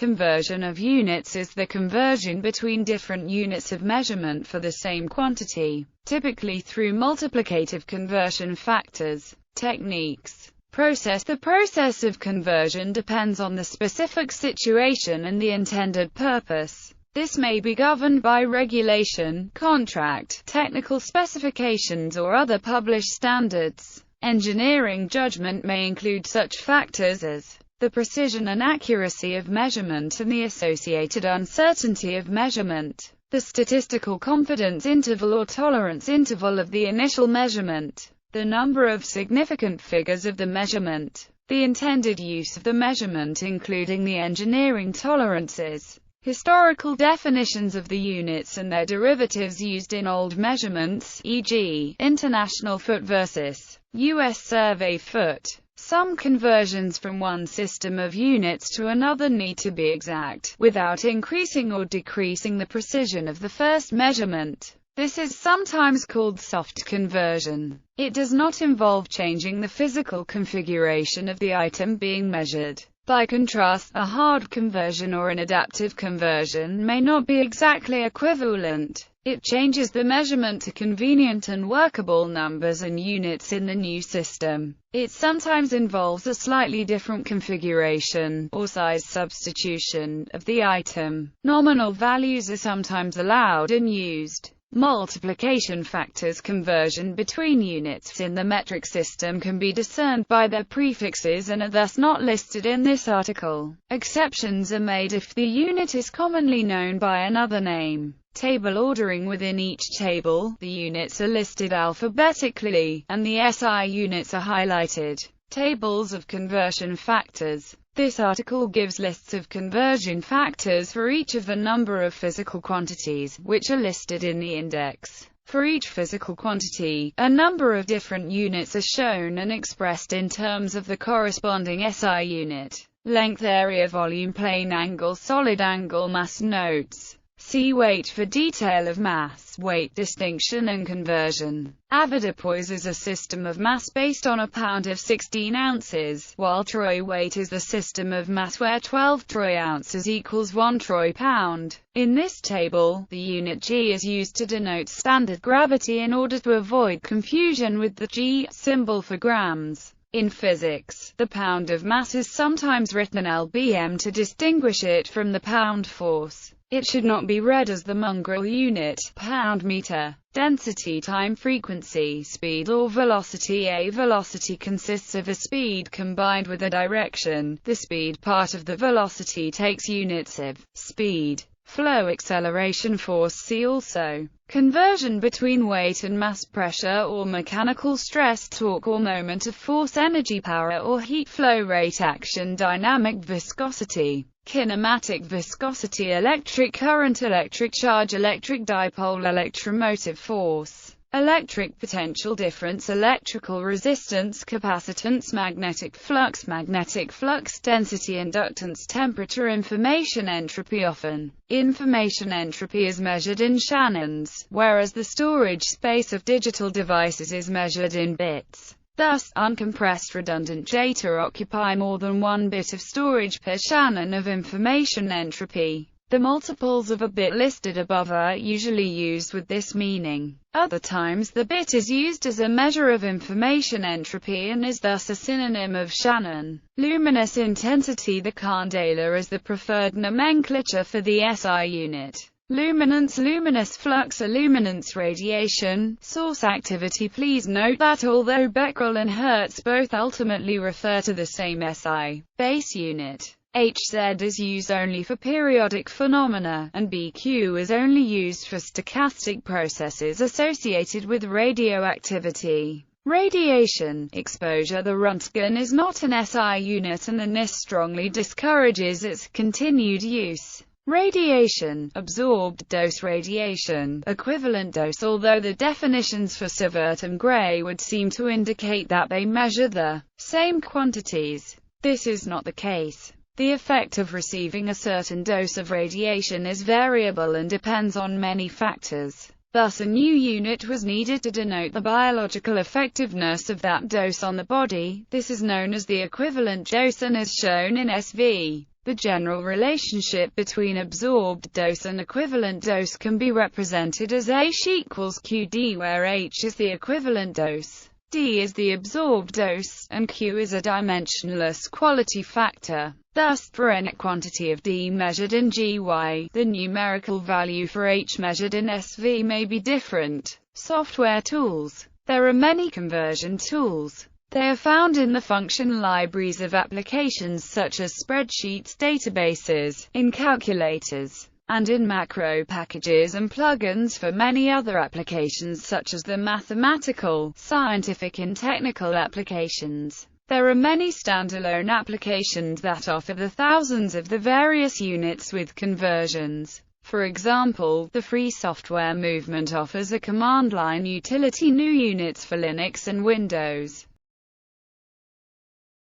conversion of units is the conversion between different units of measurement for the same quantity, typically through multiplicative conversion factors. Techniques. Process. The process of conversion depends on the specific situation and the intended purpose. This may be governed by regulation, contract, technical specifications or other published standards. Engineering judgment may include such factors as the precision and accuracy of measurement and the associated uncertainty of measurement, the statistical confidence interval or tolerance interval of the initial measurement, the number of significant figures of the measurement, the intended use of the measurement including the engineering tolerances, historical definitions of the units and their derivatives used in old measurements, e.g., International Foot versus U.S. Survey Foot. Some conversions from one system of units to another need to be exact, without increasing or decreasing the precision of the first measurement. This is sometimes called soft conversion. It does not involve changing the physical configuration of the item being measured. By contrast, a hard conversion or an adaptive conversion may not be exactly equivalent. It changes the measurement to convenient and workable numbers and units in the new system. It sometimes involves a slightly different configuration, or size substitution, of the item. Nominal values are sometimes allowed and used. Multiplication factors. Conversion between units in the metric system can be discerned by their prefixes and are thus not listed in this article. Exceptions are made if the unit is commonly known by another name. Table ordering. Within each table, the units are listed alphabetically, and the SI units are highlighted. Tables of conversion factors. This article gives lists of conversion factors for each of the number of physical quantities, which are listed in the index. For each physical quantity, a number of different units are shown and expressed in terms of the corresponding SI unit. Length, area, volume, plane, angle, solid angle, mass. Notes. See weight for detail of mass, weight distinction and conversion. Avoirdupois is a system of mass based on a pound of 16 ounces, while troy weight is the system of mass where 12 troy ounces equals 1 troy pound. In this table, the unit g is used to denote standard gravity in order to avoid confusion with the g symbol for grams. In physics, the pound of mass is sometimes written lbm to distinguish it from the pound force. It should not be read as the mongrel unit, pound meter. Density, time, frequency, speed or velocity. A velocity consists of a speed combined with a direction. The speed part of the velocity takes units of speed, flow, acceleration, force. See also conversion between weight and mass, pressure or mechanical stress, torque or moment of force, energy, power or heat, flow rate, action, dynamic viscosity, kinematic viscosity, electric current, electric charge, electric dipole, electromotive force, electric potential difference, electrical resistance, capacitance, magnetic flux, density, inductance, temperature. Information entropy. Often, information entropy is measured in Shannons, whereas the storage space of digital devices is measured in bits. Thus, uncompressed redundant data occupy more than 1 bit of storage per Shannon of information entropy. The multiples of a bit listed above are usually used with this meaning. Other times the bit is used as a measure of information entropy and is thus a synonym of Shannon. Luminous intensity. The candela is the preferred nomenclature for the SI unit. Luminance, luminous flux, illuminance, radiation, source activity. Please note that although becquerel and Hertz both ultimately refer to the same SI base unit, Hz is used only for periodic phenomena, and BQ is only used for stochastic processes associated with radioactivity. Radiation exposure. The Röntgen is not an SI unit and the NIST strongly discourages its continued use. Radiation, absorbed dose, radiation, equivalent dose. Although the definitions for Sievert and Gray would seem to indicate that they measure the same quantities, this is not the case. The effect of receiving a certain dose of radiation is variable and depends on many factors. Thus a new unit was needed to denote the biological effectiveness of that dose on the body. This is known as the equivalent dose and is shown in SV. The general relationship between absorbed dose and equivalent dose can be represented as H equals QD, where H is the equivalent dose, D is the absorbed dose, and Q is a dimensionless quality factor. Thus, for any quantity of D measured in GY, the numerical value for H measured in SV may be different. Software tools. There are many conversion tools. They are found in the function libraries of applications such as spreadsheets, databases, in calculators, and in macro packages and plugins for many other applications such as the mathematical, scientific and technical applications. There are many standalone applications that offer the thousands of the various units with conversions. For example, the free software movement offers a command line utility GNU units for Linux and Windows.